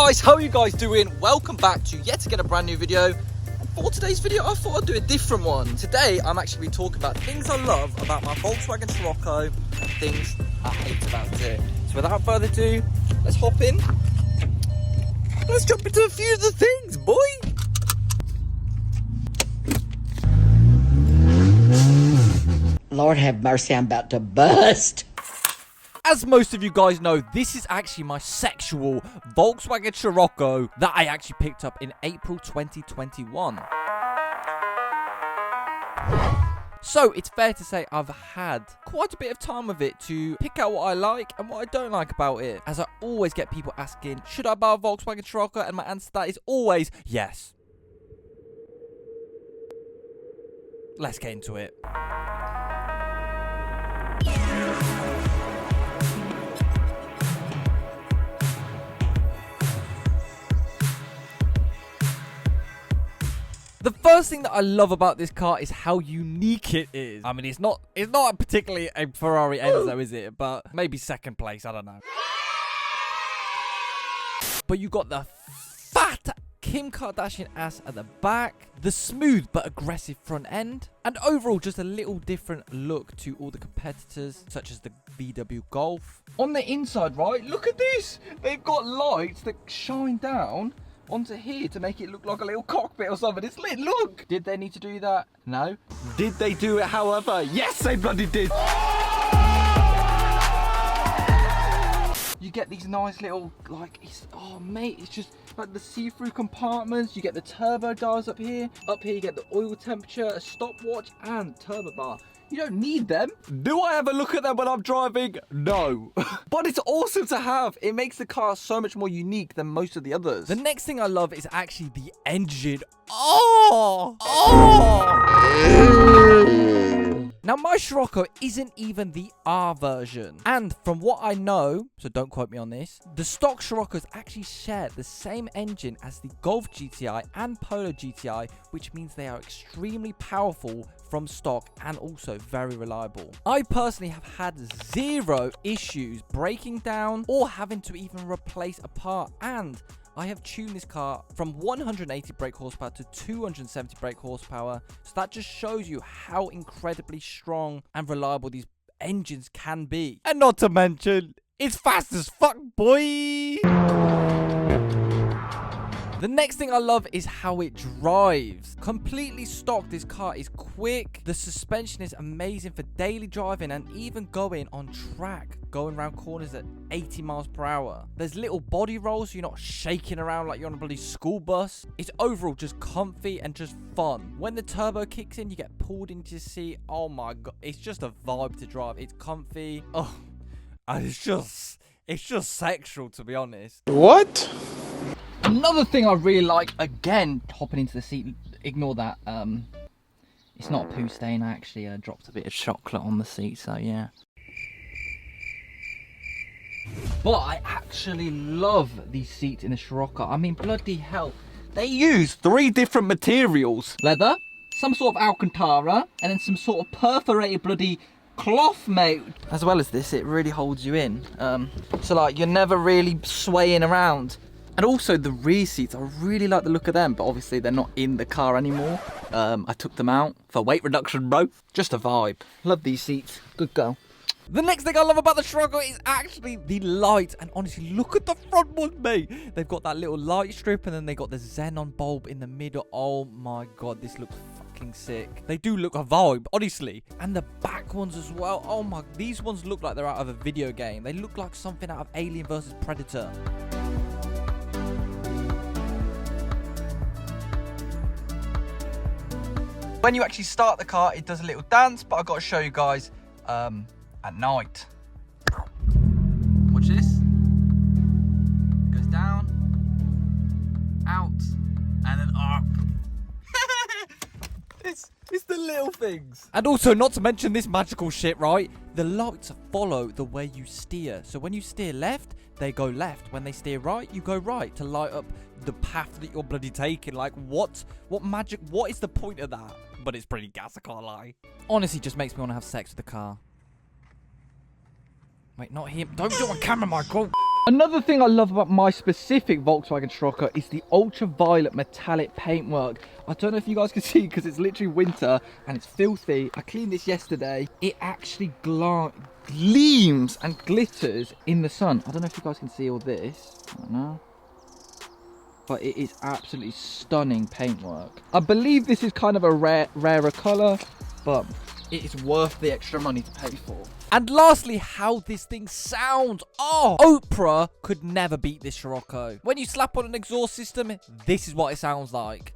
guys, how are you guys doing? Welcome back to yet again a brand new video. And for today's video, I thought I'd do a different one. Today, I'm actually talking about things I love about my Volkswagen Scirocco and things I hate about it. So without further ado, let's hop in. Let's jump into a few of the things, boy. Lord have mercy, I'm about to bust. As most of you guys know, this is actually my sexual Volkswagen Scirocco that I actually picked up in April 2021. So it's fair to say I've had quite a bit of time with it to pick out what I like and what I don't like about it. As I always get people asking, should I buy a Volkswagen Scirocco? And my answer to that is always yes. Let's get into it. The first thing that I love about this car is how unique it is. I mean, it's not particularly a Ferrari Enzo, is it? But maybe second place, I don't know. But you got the fat Kim Kardashian ass at the back, the smooth but aggressive front end, and overall just a little different look to all the competitors, such as the VW Golf. On the inside, right, look at this. They've got lights that shine down onto here to make it look like a little cockpit or something. It's lit, look! Did they need to do that? No. Did they do it, however? Yes, they bloody did! You get these nice little, like, oh mate, it's just like the see-through compartments. You get the turbo dials up here. Up here you get the oil temperature, a stopwatch, and turbo bar. You don't need them. Do I ever look at them when I'm driving? No. But it's awesome to have. It makes the car so much more unique than most of the others. The next thing I love is actually the engine. Oh! Now, my Scirocco isn't even the R version. And from what I know, so don't quote me on this, the stock Sciroccos actually share the same engine as the Golf GTI and Polo GTI, which means they are extremely powerful from stock and also very reliable. I personally have had zero issues breaking down or having to even replace a part, and I have tuned this car from 180 brake horsepower to 270 brake horsepower, so that just shows you how incredibly strong and reliable these engines can be. And not to mention, it's fast as fuck, boy! The next thing I love is how it drives. Completely stock, this car is quick. The suspension is amazing for daily driving and even going on track, going around corners at 80 miles per hour. There's little body rolls so you're not shaking around like you're on a bloody school bus. It's overall just comfy and just fun. When the turbo kicks in, you get pulled into your seat. Oh my god, it's just a vibe to drive. It's comfy. Oh, and it's just sexual, to be honest. What? Another thing I really like, again, hopping into the seat, ignore that, it's not a poo stain. I actually dropped a bit of chocolate on the seat, so yeah. But I actually love these seats in the Scirocco. I mean, bloody hell. They use 3 different materials. Leather, some sort of Alcantara, and then some sort of perforated bloody cloth, mate. As well as this, it really holds you in. So like, you're never really swaying around. And also the rear seats, I really like the look of them, but obviously they're not in the car anymore. I took them out for weight reduction, bro. Just a vibe. Love these seats. Good girl. The next thing I love about the Scirocco is actually the lights. And honestly, look at the front one, mate. They've got that little light strip and then they got the xenon bulb in the middle. Oh my god, this looks fucking sick. They do look a vibe, honestly. And the back ones as well. Oh my, these ones look like they're out of a video game. They look like something out of Alien vs Predator. When you actually start the car, it does a little dance, but I've got to show you guys at night. Watch this. It goes down, out, and then up. It's the little things. And also, not to mention this magical shit, right? The lights follow the way you steer. So when you steer left, they go left. When they steer right, you go right to light up the path that you're bloody taking. Like, what magic? What is the point of that? But it's pretty gas, I can't lie. Honestly, just makes me want to have sex with the car. Wait, not him. Don't do it on camera, Michael. Another thing I love about my specific Volkswagen Scirocco is the ultraviolet metallic paintwork. I don't know if you guys can see because it's literally winter and it's filthy. I cleaned this yesterday. It actually gleams and glitters in the sun. I don't know if you guys can see all this. I don't know. But it is absolutely stunning paintwork. I believe this is kind of a rarer colour, but it is worth the extra money to pay for. And lastly, how this thing sounds. Oh, Oprah could never beat this Scirocco. When you slap on an exhaust system, this is what it sounds like.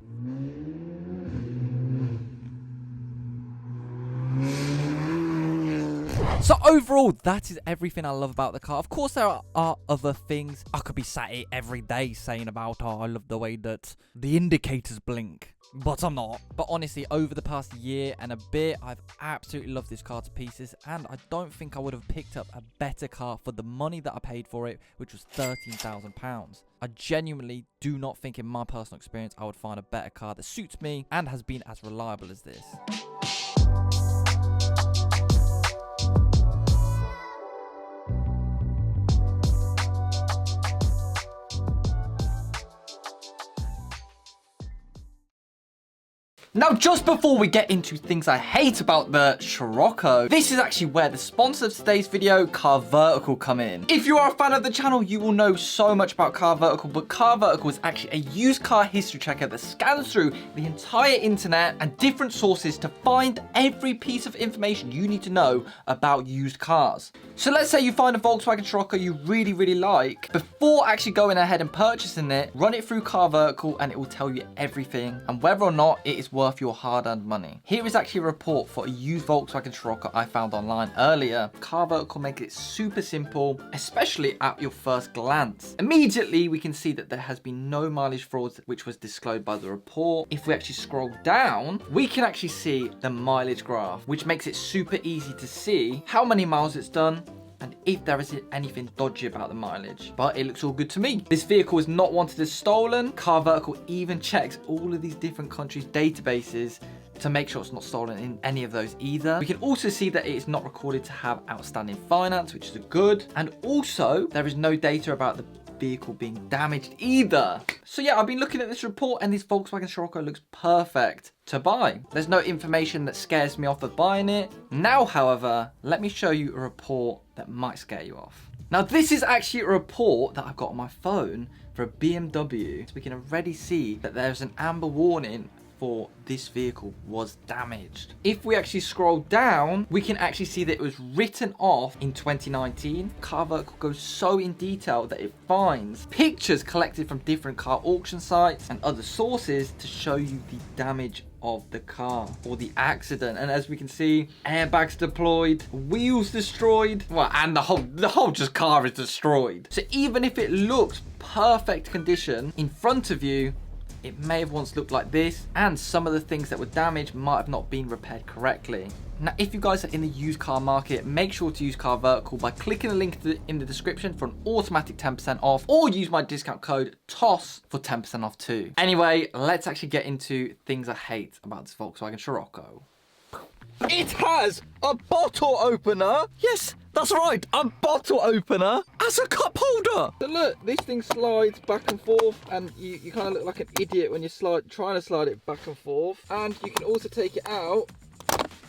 So overall, that is everything I love about the car. Of course, there are other things. I could be sat here every day saying about, oh, I love the way that the indicators blink. But I'm not. But honestly, over the past year and a bit, I've absolutely loved this car to pieces. And I don't think I would have picked up a better car for the money that I paid for it, which was £13,000. I genuinely do not think in my personal experience I would find a better car that suits me and has been as reliable as this. Now, just before we get into things I hate about the Scirocco, this is actually where the sponsor of today's video, Car Vertical, come in. If you are a fan of the channel, you will know so much about Car Vertical, but Car Vertical is actually a used car history checker that scans through the entire internet and different sources to find every piece of information you need to know about used cars. So let's say you find a Volkswagen Scirocco you really, really like. Before actually going ahead and purchasing it, run it through Car Vertical and it will tell you everything and whether or not it is worth your hard-earned money. Here is actually a report for a used Volkswagen Scirocco I found online earlier. Car Vertical makes it super simple, especially at your first glance. Immediately, we can see that there has been no mileage frauds, which was disclosed by the report. If we actually scroll down, we can actually see the mileage graph, which makes it super easy to see how many miles it's done, and if there is anything dodgy about the mileage. But it looks all good to me. This vehicle is not wanted as stolen. Car Vertical even checks all of these different countries' databases to make sure it's not stolen in any of those either. We can also see that it is not recorded to have outstanding finance, which is good. And also, there is no data about the vehicle being damaged either. So yeah, I've been looking at this report and this Volkswagen Scirocco looks perfect to buy. There's no information that scares me off of buying it. Now, however, let me show you a report that might scare you off. Now, this is actually a report that I've got on my phone for a BMW. So we can already see that there's an amber warning for this vehicle was damaged. If we actually scroll down, we can actually see that it was written off in 2019. Car Vertical goes so in detail that it finds pictures collected from different car auction sites and other sources to show you the damage of the car or the accident. And as we can see, airbags deployed, wheels destroyed, well, and the whole just car is destroyed. So even if it looks perfect condition in front of you, it may have once looked like this, and some of the things that were damaged might have not been repaired correctly. Now, if you guys are in the used car market, make sure to use Car Vertical by clicking the link in the description for an automatic 10% off, or use my discount code TOS for 10% off too. Anyway, let's actually get into things I hate about this Volkswagen Scirocco. It has a bottle opener. Yes, that's right, a bottle opener as a cup holder. So look, this thing slides back and forth, and you kind of look like an idiot when you're trying to slide it back and forth. And you can also take it out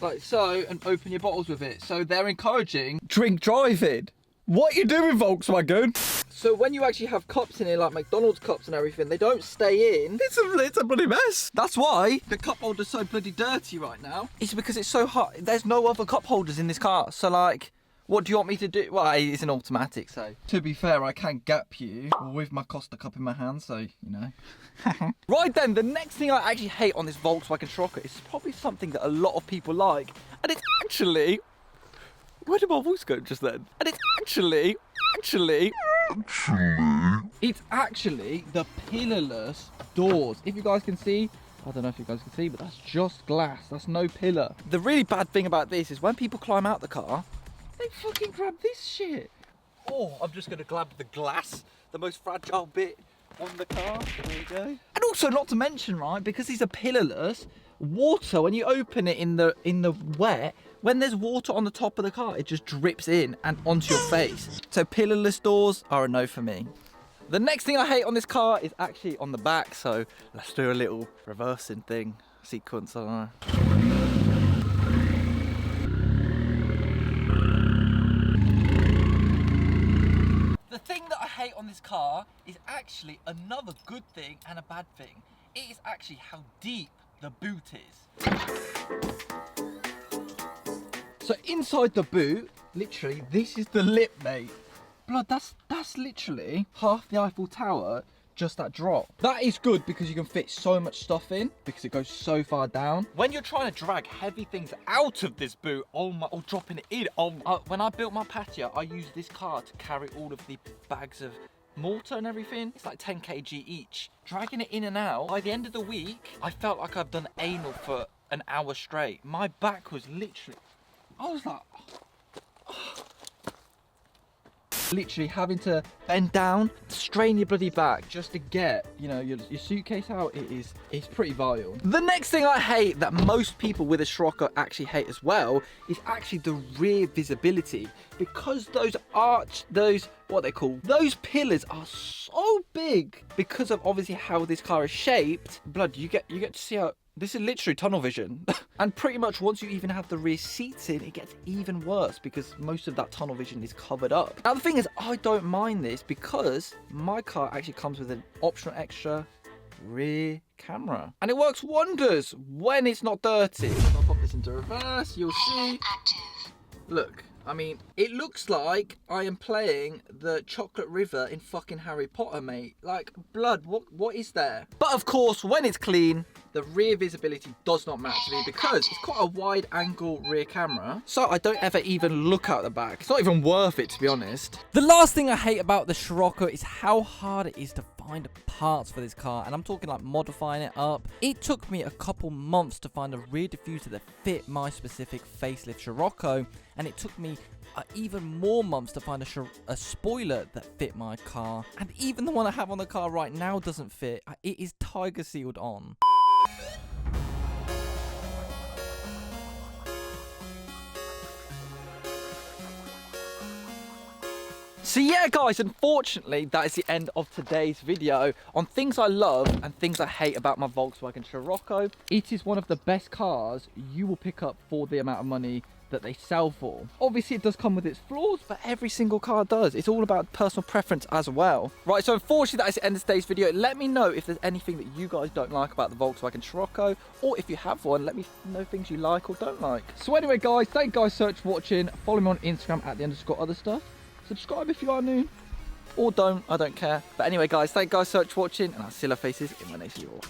like so and open your bottles with it. So they're encouraging drink driving. What you doing, Volkswagen? So when you actually have cups in here, like McDonald's cups and everything, they don't stay in. It's a bloody mess. That's why the cup holder's so bloody dirty right now. It's because it's so hot. There's no other cup holders in this car. So like, what do you want me to do? Well, it's an automatic, so. To be fair, I can gap you with my Costa cup in my hand, so, you know. Right then, the next thing I actually hate on this Volkswagen Scirocco is probably something that a lot of people like. And it's actually... Where did my voice go just then? And it's actually the pillarless doors. If you guys can see, I don't know if you guys can see, but that's just glass. That's no pillar. The really bad thing about this is when people climb out the car, they fucking grab this shit. Oh, I'm just gonna grab the glass, the most fragile bit on the car. There you go. And also, not to mention, right, because these are pillarless, water, when you open it in the wet, when there's water on the top of the car, it just drips in and onto your face. So pillarless doors are a no for me. The next thing I hate on this car is actually on the back, so let's do a little reversing thing, sequence, I don't know. The thing that I hate on this car is actually another good thing and a bad thing. It is actually how deep the boot is. So inside the boot, literally, this is the lip, mate. Blood, that's literally half the Eiffel Tower, just that drop. That is good because you can fit so much stuff in because it goes so far down. When you're trying to drag heavy things out of this boot, or dropping it in, when I built my patio, I used this car to carry all of the bags of mortar and everything. It's like 10 kg each. Dragging it in and out, by the end of the week, I felt like I've done anal for an hour straight. My back was literally, I was like, literally having to bend down, strain your bloody back just to get, you know, your suitcase out. It's pretty vile. The next thing I hate that most people with a Scirocco actually hate as well is actually the rear visibility, because those pillars are so big because of obviously how this car is shaped. Blood, you get to see how this is literally tunnel vision. And pretty much once you even have the rear seats in, it gets even worse because most of that tunnel vision is covered up. Now the thing is, I don't mind this because my car actually comes with an optional extra rear camera. And it works wonders when it's not dirty. If I pop this into reverse, you'll see. Look, I mean, it looks like I am playing the chocolate river in fucking Harry Potter, mate. Like, blood, what is there? But of course, when it's clean, the rear visibility does not matter to me because it's quite a wide angle rear camera. So I don't ever even look out the back. It's not even worth it, to be honest. The last thing I hate about the Scirocco is how hard it is to find parts for this car. And I'm talking like modifying it up. It took me a couple months to find a rear diffuser that fit my specific facelift Scirocco. And it took me even more months to find a spoiler that fit my car. And even the one I have on the car right now doesn't fit. It is tiger sealed on. So yeah guys, unfortunately that is the end of today's video on things I love and things I hate about my Volkswagen Scirocco. It is one of the best cars you will pick up for the amount of money that they sell for. Obviously it does come with its flaws, but every single car does. It's all about personal preference as well. Right, so unfortunately that is the end of today's video. Let me know if there's anything that you guys don't like about the Volkswagen Scirocco, or if you have one, let me know things you like or don't like. So anyway guys, thank you guys so much for watching. Follow me on Instagram at @_OtherStuff. Subscribe if you are new, or don't, I don't care. But anyway guys, thank you guys so much for watching, and I'll see your faces in my next video.